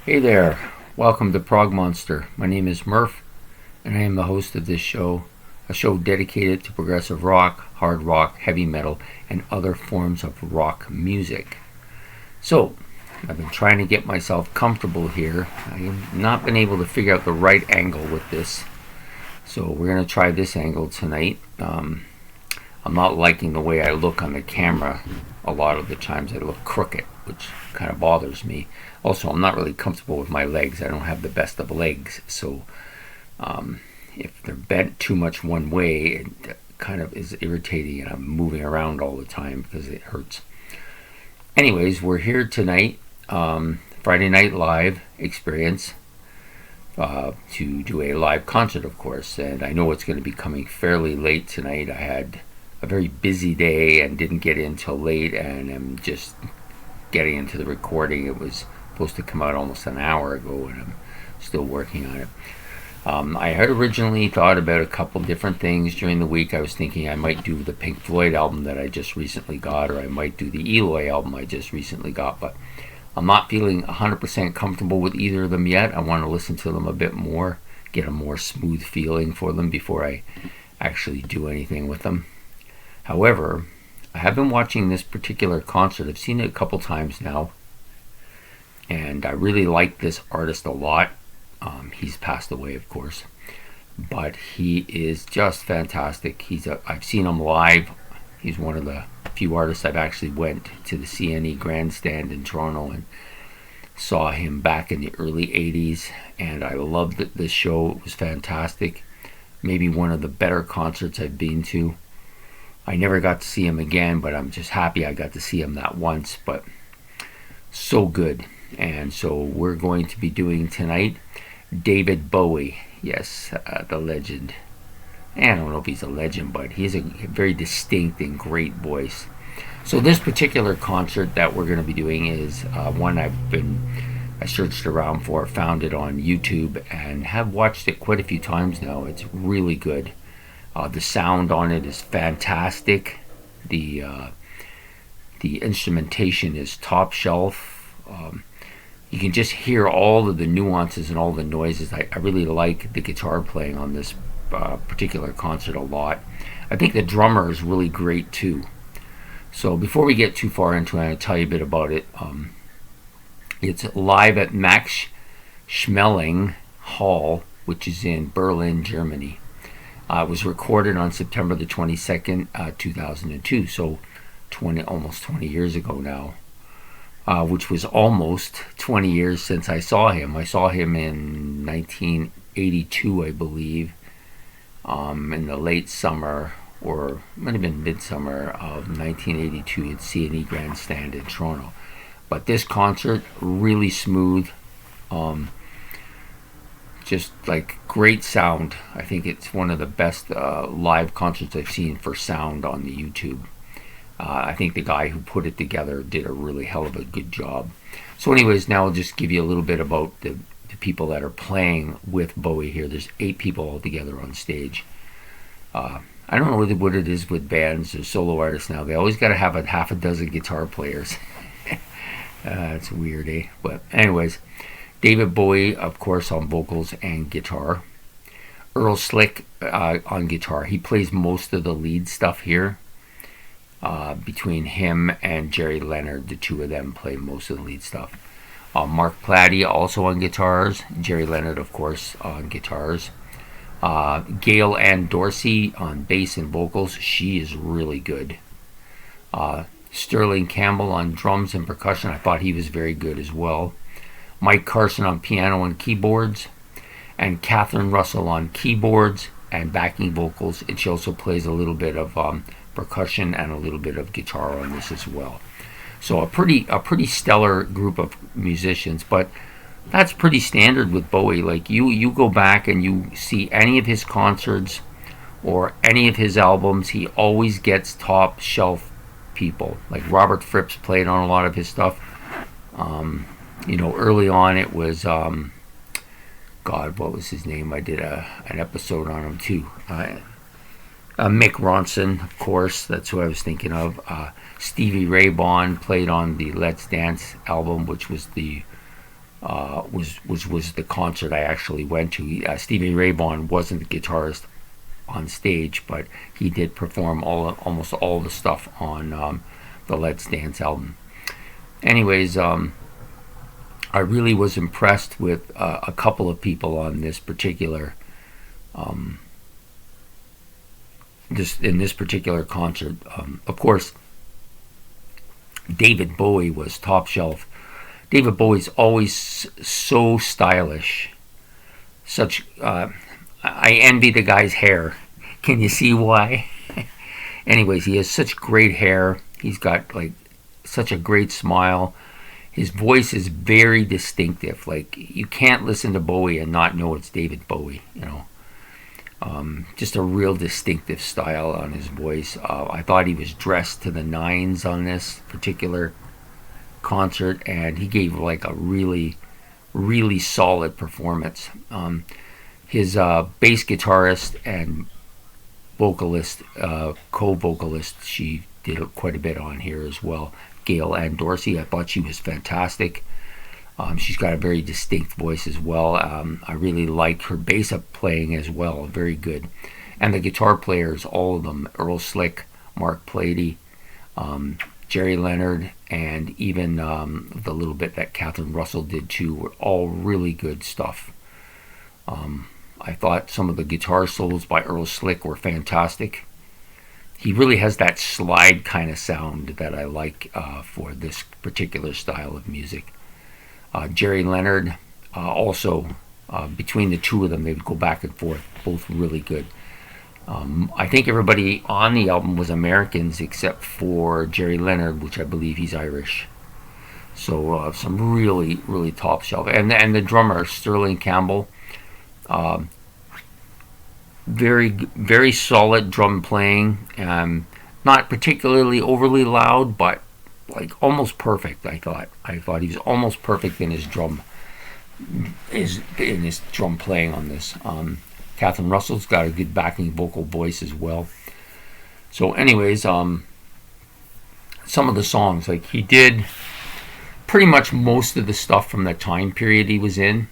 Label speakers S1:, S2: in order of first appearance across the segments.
S1: Hey there, welcome to Prog Monster. My name is Murph, and I am the host of this show, a show dedicated to progressive rock, hard rock, heavy metal, and other forms of rock music. So, I've been trying to get myself comfortable here. I have not been able to figure out the right angle with this, so we're going to try this angle tonight. I'm not liking the way I look on the camera. A lot of the times I look crooked, which kind of bothers me. Also, I'm not really comfortable with my legs. I don't have the best of legs, so if they're bent too much one way, it kind of is irritating, and I'm moving around all the time because it hurts. Anyways, we're here tonight, Friday Night Live experience, to do a live concert, of course, and I know it's going to be coming fairly late tonight. I had a very busy day and didn't get in till late, and I'm just getting into the recording. It was supposed to come out almost an hour ago, and I'm still working on it. I had originally thought about a couple different things during the week. I was thinking I might do the Pink Floyd album that I just recently got, or I might do the Eloy album I just recently got, but I'm not feeling 100% comfortable with either of them yet. I want to listen to them a bit more, get a more smooth feeling for them before I actually do anything with them. However, I have been watching this particular concert. I've seen it a couple times now, and I really like this artist a lot. He's passed away, of course, but he is just fantastic. I've seen him live. He's one of the few artists I've actually went to the CNE Grandstand in Toronto and saw him back in the early 80s, and I loved the show. It was fantastic. Maybe one of the better concerts I've been to. I never got to see him again, but I'm just happy I got to see him that once. But so good. And so we're going to be doing tonight David Bowie. Yes, the legend. And I don't know if he's a legend, but he has a very distinct and great voice. So this particular concert that we're going to be doing is one I searched around for, found it on YouTube, and have watched it quite a few times now. It's really good. The sound on it is fantastic. The instrumentation is top shelf. You can just hear all of the nuances and all the noises. I really like the guitar playing on this particular concert a lot. I think the drummer is really great too. So before we get too far into it, I'm going to tell you a bit about it. It's live at Max Schmeling Hall, which is in Berlin, Germany. It was recorded on September the 22nd, 2002, so almost 20 years ago now, which was almost 20 years since I saw him. I saw him in 1982, I believe, in the late summer, or it might have been midsummer of 1982 at CNE Grandstand in Toronto. But this concert, really smooth. Just like great sound. I think it's one of the best live concerts I've seen for sound on the YouTube. I think the guy who put it together did a really hell of a good job. So anyways, now I'll just give you a little bit about the people that are playing with Bowie here. There's 8 people all together on stage. I don't know what it is with bands or solo artists now. They always got to have a half a dozen guitar players. It's weird, eh? But anyways, David Bowie, of course, on vocals and guitar. Earl Slick on guitar. He plays most of the lead stuff here. Between him and Jerry Leonard, the two of them play most of the lead stuff. Mark Plati also on guitars. Jerry Leonard, of course, on guitars. Gail Ann Dorsey on bass and vocals. She is really good. Sterling Campbell on drums and percussion. I thought he was very good as well. Mike Carson on piano and keyboards, and Catherine Russell on keyboards and backing vocals. And she also plays a little bit of percussion and a little bit of guitar on this as well. So a pretty stellar group of musicians, but that's pretty standard with Bowie. Like you go back and you see any of his concerts or any of his albums, he always gets top shelf people. Like Robert Fripp's played on a lot of his stuff. Early on it was, God, what was his name? I did an episode on him too. Mick Ronson, of course, that's who I was thinking of. Stevie Ray Vaughan played on the Let's Dance album, which was the was the concert I actually went to. Stevie Ray Vaughan wasn't the guitarist on stage, but he did perform almost all the stuff on the Let's Dance album. Anyways, I really was impressed with a couple of people on this particular in this particular concert. Of course, David Bowie was top shelf. David Bowie's always so stylish. I envy the guy's hair. Can you see why? Anyways, he has such great hair. He's got like such a great smile. His voice is very distinctive. Like, you can't listen to Bowie and not know it's David Bowie, you know. Just a real distinctive style on his voice. I thought he was dressed to the nines on this particular concert, and he gave like a really, really solid performance. His bass guitarist and vocalist, co-vocalist, she did quite a bit on here as well. Gail Ann Dorsey, I thought she was fantastic. She's got a very distinct voice as well. I really like her bass playing as well, very good. And the guitar players, all of them, Earl Slick, Mark Plady, Jerry Leonard, and even the little bit that Catherine Russell did too, were all really good stuff. I thought some of the guitar solos by Earl Slick were fantastic. He really has that slide kind of sound that I like for this particular style of music. Jerry Leonard, also, between the two of them, they would go back and forth, both really good. I think everybody on the album was Americans except for Jerry Leonard, which I believe he's Irish. So some really, really top shelf. And the drummer, Sterling Campbell, very, very solid drum playing. Not particularly overly loud, but like almost perfect. I thought he was almost perfect in his drum playing on this. Catherine Russell's got a good backing vocal voice as well. So anyways, some of the songs, like, he did pretty much most of the stuff from the time period he was in.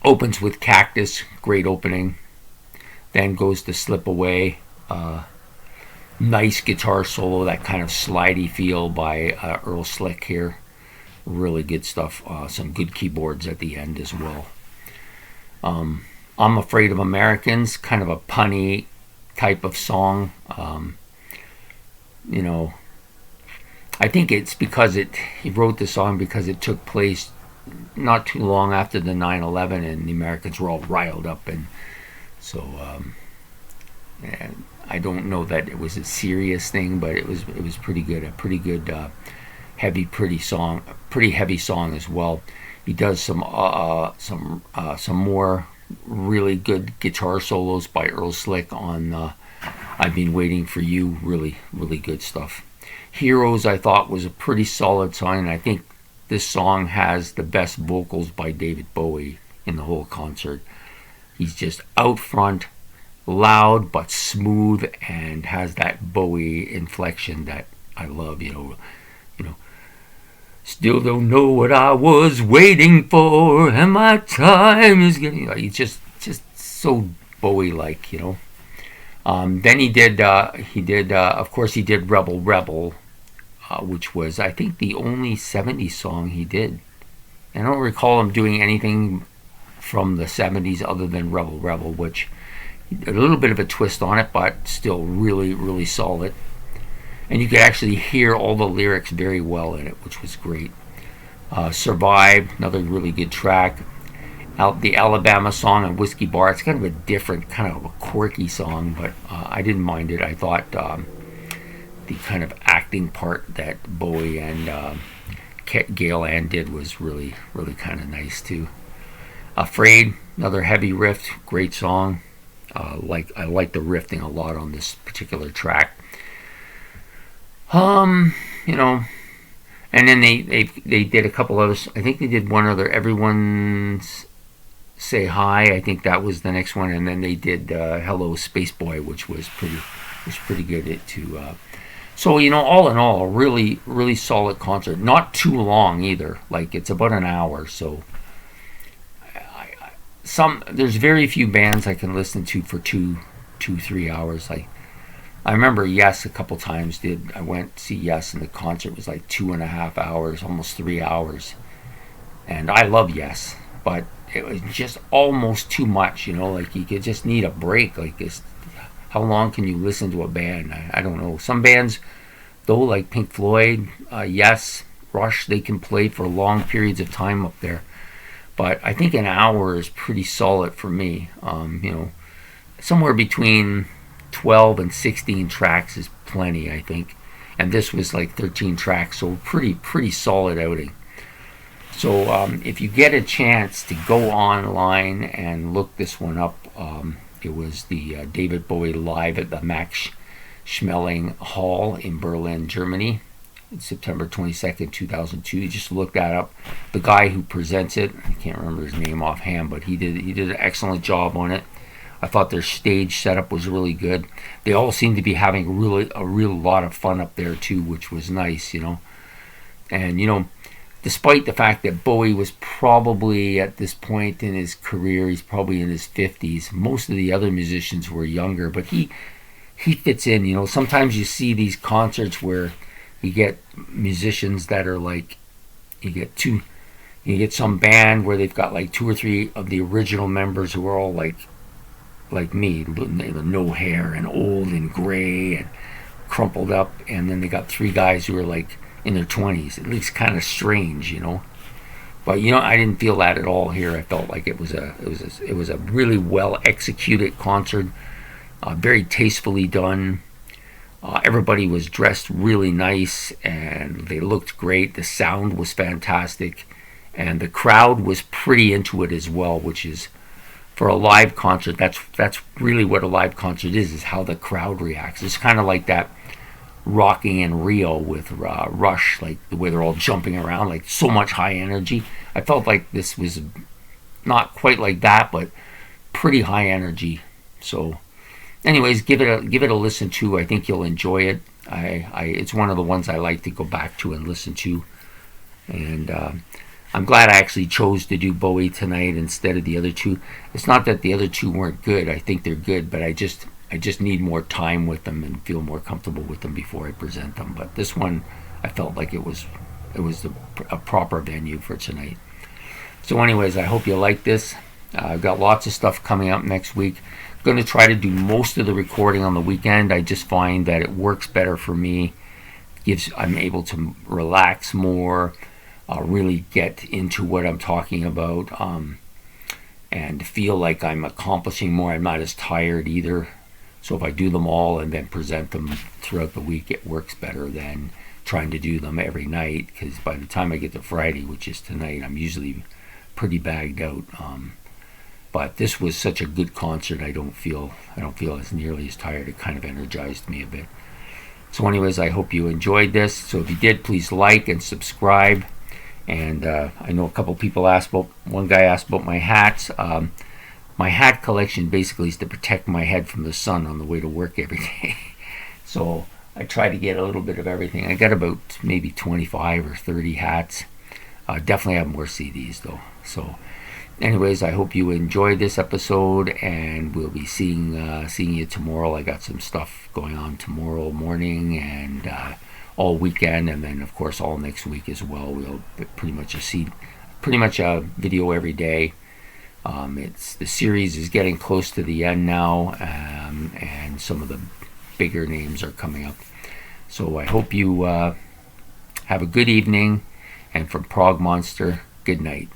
S1: Opens with Cactus, great opening. Then goes to Slip Away. Nice guitar solo, that kind of slidey feel by Earl Slick here. Really good stuff. Some good keyboards at the end as well. I'm Afraid of Americans, kind of a punny type of song. You know, I think it's because he wrote the song because it took place not too long after the 9/11, and the Americans were all riled up, and so and I don't know that it was a serious thing, but it was pretty good. A pretty good, pretty heavy song as well. He does some more really good guitar solos by Earl Slick on I've Been Waiting for You. Really, really good stuff. Heroes, I thought, was a pretty solid song, and I think this song has the best vocals by David Bowie in the whole concert. He's just out front, loud but smooth, and has that Bowie inflection that I love. You know, still don't know what I was waiting for, and my time is getting. He's just so Bowie-like, you know. Then he did. Of course, he did Rebel Rebel, which was, I think, the only '70s song he did. I don't recall him doing anything from the '70s other than Rebel Rebel, which a little bit of a twist on it, but still really, really solid. And you could actually hear all the lyrics very well in it, which was great. Survive, another really good track. The Alabama song and Whiskey Bar, it's kind of a different, kind of a quirky song, but I didn't mind it. I thought the kind of acting part that Bowie and Gail Ann did was really, really kind of nice too. Afraid, another heavy riff, great song. I like the riffing a lot on this particular track. You know, and then they did a couple others. I think they did one other, Everyone's Say Hi. I think that was the next one, and then they did Hello Space Boy, which was pretty good too. So, all in all, a really, really solid concert. Not too long either. Like, it's about an hour. So, there's very few bands I can listen to for 3 hours. Like, I remember Yes a couple times. I went to see Yes, and the concert was like 2.5 hours, almost 3 hours. And I love Yes, but it was just almost too much. Like, you could just need a break. Like, how long can you listen to a band? I don't know. Some bands, though, like Pink Floyd, Yes, Rush, they can play for long periods of time up there. But I think an hour is pretty solid for me. Somewhere between 12 and 16 tracks is plenty, I think. And this was like 13 tracks, so pretty solid outing. So if you get a chance to go online and look this one up, it was the David Bowie live at the Max Schmeling Hall in Berlin, Germany, September 22nd, 2002. You just look that up. The guy who presents it, I can't remember his name offhand, but he did an excellent job on it. I thought their stage setup was really good. They all seemed to be having a real lot of fun up there too, which was nice, And despite the fact that Bowie was probably at this point in his career, he's probably in his 50s. Most of the other musicians were younger, but he fits in. Sometimes you see these concerts where you get musicians that are like, you get some band where they've got like 2 or 3 of the original members who are all like me, no hair and old and gray and crumpled up, and then they got 3 guys who are like in their 20s. It looks kind of strange, But I didn't feel that at all here. I felt like it was a really well executed concert, very tastefully done. Everybody was dressed really nice, and they looked great. The sound was fantastic, and the crowd was pretty into it as well, which is, for a live concert, that's really what a live concert is how the crowd reacts. It's kind of like that Rocking in Rio with Rush, like the way they're all jumping around, like so much high energy. I felt like this was not quite like that, but pretty high energy. So, anyways, give it a listen to. I think you'll enjoy it. It's one of the ones I like to go back to and listen to, and I'm glad I actually chose to do Bowie tonight instead of the other 2. It's not that the other 2 weren't good. I think they're good, but I just need more time with them and feel more comfortable with them before I present them. But this one, I felt like it was a proper venue for tonight. So anyways, I hope you like this. I've got lots of stuff coming up next week. I'm going to try to do most of the recording on the weekend. I just find that it works better for me. I'm able to relax more, really get into what I'm talking about, and feel like I'm accomplishing more. I'm not as tired either. So if I do them all and then present them throughout the week, it works better than trying to do them every night, because by the time I get to Friday, which is tonight, I'm usually pretty bagged out. But this was such a good concert, I don't feel as nearly as tired. It kind of energized me a bit. So anyways, I hope you enjoyed this. So if you did, please like and subscribe. And I know a couple people one guy asked about my hats. My hat collection basically is to protect my head from the sun on the way to work every day. So I try to get a little bit of everything. I got about maybe 25 or 30 hats. Definitely have more CDs though. So anyways, I hope you enjoyed this episode, and we'll be seeing you tomorrow. I got some stuff going on tomorrow morning and all weekend, and then of course all next week as well. We'll pretty much a video every day. The series is getting close to the end now, and some of the bigger names are coming up. So I hope you have a good evening, and from Prog Monster, good night.